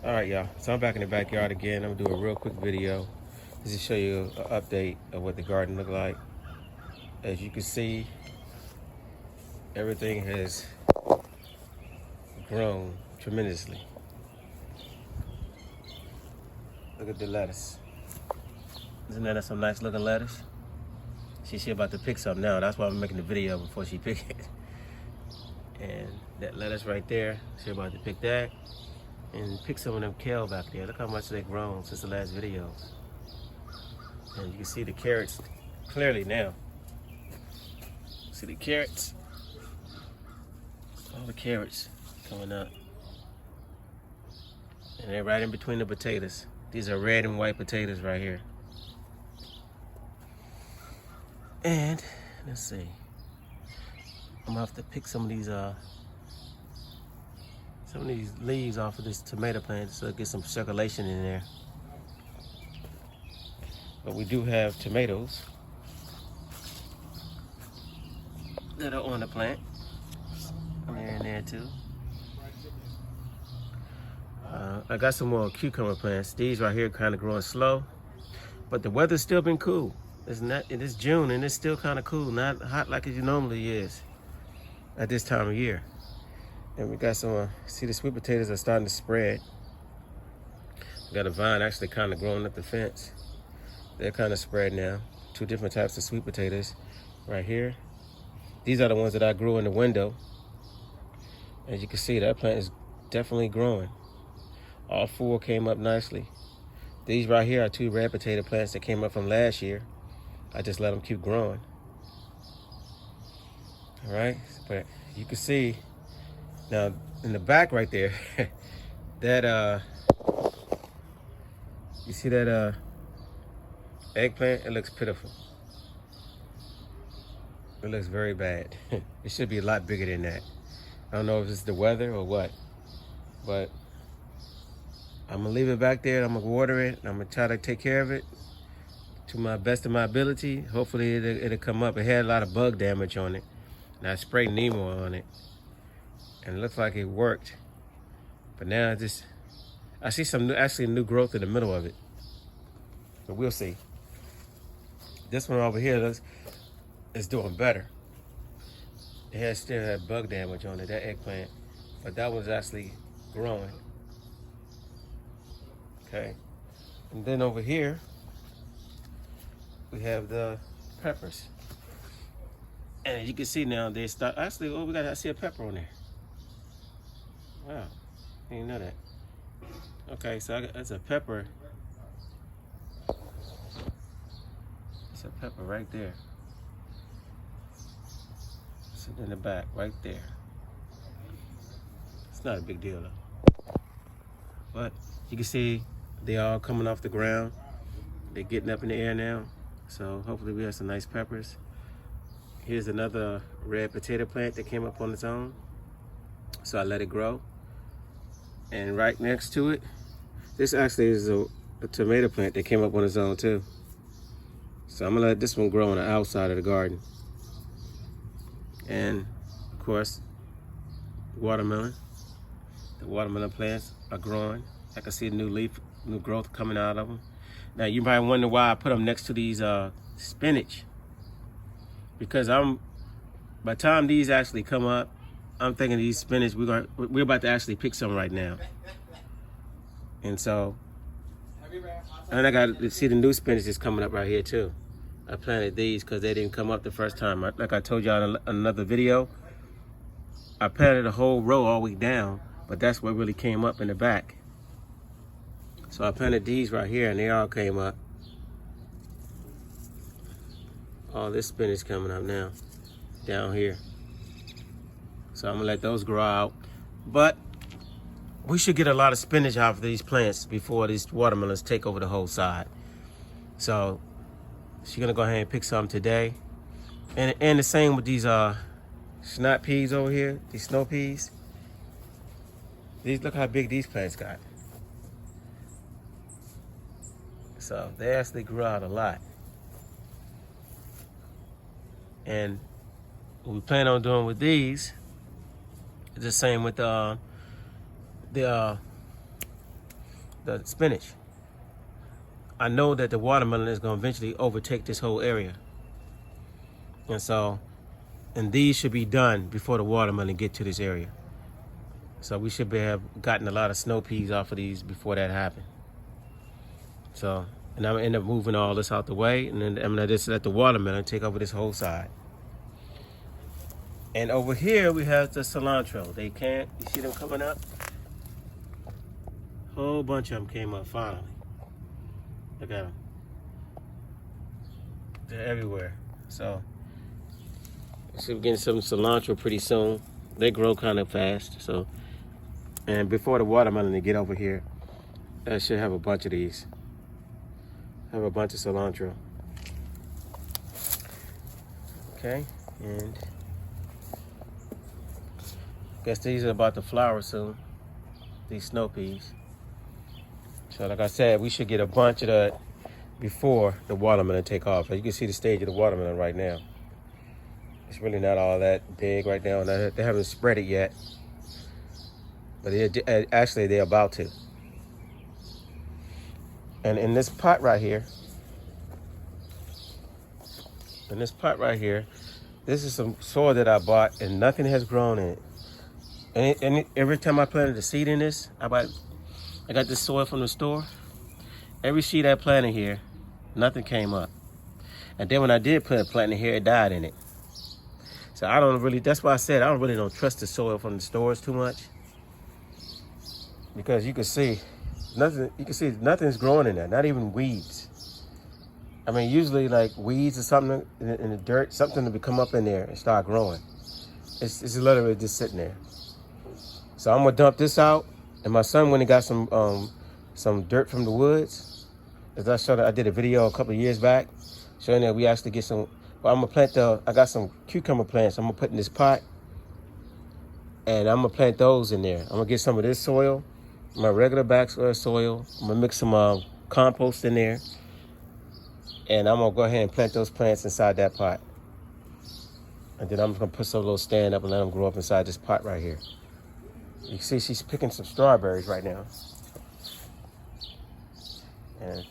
All right, y'all. So I'm back in the backyard again. I'm gonna do a real quick video just to show you an update of what the garden looked like. As you can see, everything has grown tremendously. Look at the lettuce. Isn't that some nice looking lettuce? She about to pick some now. That's why I'm making the video before she pick it. And that lettuce right there, she about to pick that. And pick some of them kale back there. Look how much they've grown since the last video. And you can see the carrots clearly now. See the carrots? All the carrots coming up. And they're right in between the potatoes. These are red and white potatoes right here. And let's see. I'm gonna have to pick some of these leaves off of this tomato plant so get some circulation in there. But we do have tomatoes that are on the plant. They're in there too. I got some more cucumber plants. These right here kind of growing slow, but the weather's still been cool. It is June and it's still kind of cool, not hot like it normally is at this time of year. And we got some, see the sweet potatoes are starting to spread. We got a vine actually kind of growing up the fence. They're kind of spread now. Two different types of sweet potatoes right here. These are the ones that I grew in the window. As you can see, that plant is definitely growing. All four came up nicely. These right here are two red potato plants that came up from last year. I just let them keep growing. All right, but you can see now in the back right there, that you see that eggplant? It looks pitiful. It looks very bad. It should be a lot bigger than that. I don't know if it's the weather or what, but I'm gonna leave it back there. I'm gonna water it. I'm gonna try to take care of it to my best of my ability. Hopefully it'll come up. It had a lot of bug damage on it, and I sprayed Nemo on it, and it looks like it worked. But now I see some new growth in the middle of it. But we'll see. This one over here is doing better. It still had bug damage on it, that eggplant, but that was actually growing. Okay, and then over here we have the peppers, and you can see now they start actually. Oh, I see a pepper on there. Wow, I didn't know that. Okay, so that's a pepper. It's a pepper right there. Sitting in the back, right there. It's not a big deal though. But you can see they all coming off the ground. They're getting up in the air now. So hopefully we have some nice peppers. Here's another red potato plant that came up on its own. So I let it grow. And right next to it, this actually is a tomato plant that came up on its own too. So I'm gonna let this one grow on the outside of the garden. And of course, watermelon. The watermelon plants are growing. I can see new growth coming out of them. Now you might wonder why I put them next to these spinach. Because by the time these actually come up, I'm thinking these spinach, we're about to actually pick some right now. And so, and I got to see the new spinach is coming up right here too. I planted these because they didn't come up the first time. Like I told y'all in another video, I planted a whole row all the way down, but that's what really came up in the back. So I planted these right here and they all came up. All this spinach coming up now, down here. So I'm gonna let those grow out. But we should get a lot of spinach off of these plants before these watermelons take over the whole side. So she's gonna go ahead and pick some today. And the same with these snot peas over here, these snow peas. Look how big these plants got. So they actually grew out a lot. And what we plan on doing with these is the same with the the spinach. I know that the watermelon is going to eventually overtake this whole area. And these should be done before the watermelon get to this area. So we should have gotten a lot of snow peas off of these before that happened. So, and I'm gonna end up moving all this out the way, and then I'm gonna just let the watermelon take over this whole side. And over here we have the cilantro. You see them coming up? Whole bunch of them came up finally. Look at them. They're everywhere. So, we're getting some cilantro pretty soon. They grow kind of fast. So, and before the watermelon to get over here, I should have a bunch of these. Have a bunch of cilantro. Okay, and guess these are about to flower soon. These snow peas. So like I said, we should get a bunch of that before the watermelon take off. You can see the stage of the watermelon right now. It's really not all that big right now, and they haven't spread it yet. But actually, they're about to. And in this pot right here, this is some soil that I bought, and nothing has grown in it. And every time I planted a seed in this, I got this soil from the store. Every seed I planted here, nothing came up. And then when I did put a plant in here, it died in it. So I don't really, that's why I said I don't trust the soil from the stores too much. Because you can see nothing's growing in there, not even weeds. I mean, usually like weeds or something in the dirt, something to come up in there and start growing. It's literally just sitting there. So I'm gonna dump this out. And my son went and got some dirt from the woods. As I did a video a couple of years back showing that we actually get some. Well, I'm gonna plant I got some cucumber plants I'm gonna put in this pot, and I'm gonna plant those in there. I'm gonna get some of this soil, my regular back soil. I'm gonna mix some compost in there, and I'm gonna go ahead and plant those plants inside that pot. And then I'm just gonna put some little stand up and let them grow up inside this pot right here. You can see she's picking some strawberries right now. And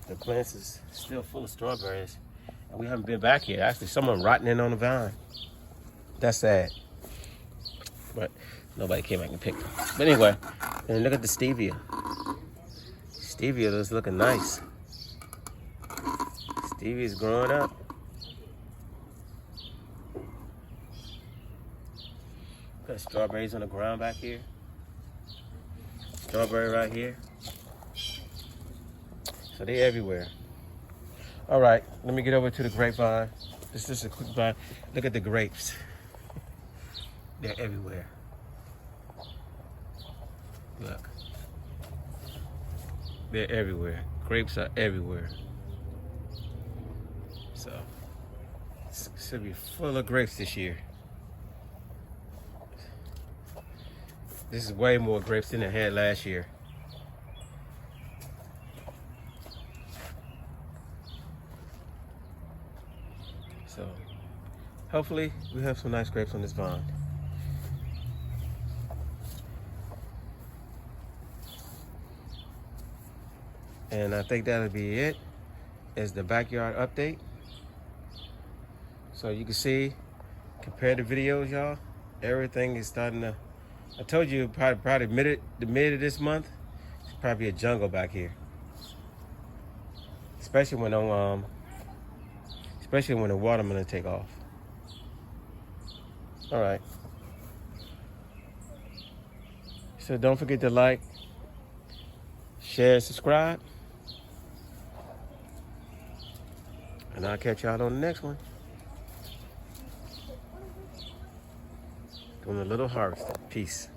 the plants is still full of strawberries. And we haven't been back here. Actually, someone rotting in on the vine. That's sad. But nobody came back and picked them. But anyway, and look at the stevia. Stevia is looking nice. Stevia is growing up. Got strawberries on the ground back here. Strawberry right here. So they're everywhere. All right, let me get over to the grapevine. This is a quick vine. Look at the grapes. They're everywhere. Look. They're everywhere. Grapes are everywhere. So, it should be full of grapes this year. This is way more grapes than I had last year. So, hopefully we have some nice grapes on this vine. And I think that'll be it as the backyard update. So you can see, compare the videos, y'all. Everything is starting to, I told you probably the mid of this month, it's probably a jungle back here. Especially when the watermelon take off. All right. So don't forget to like, share, and subscribe. And I'll catch y'all on the next one. Doing a little harvest. Peace.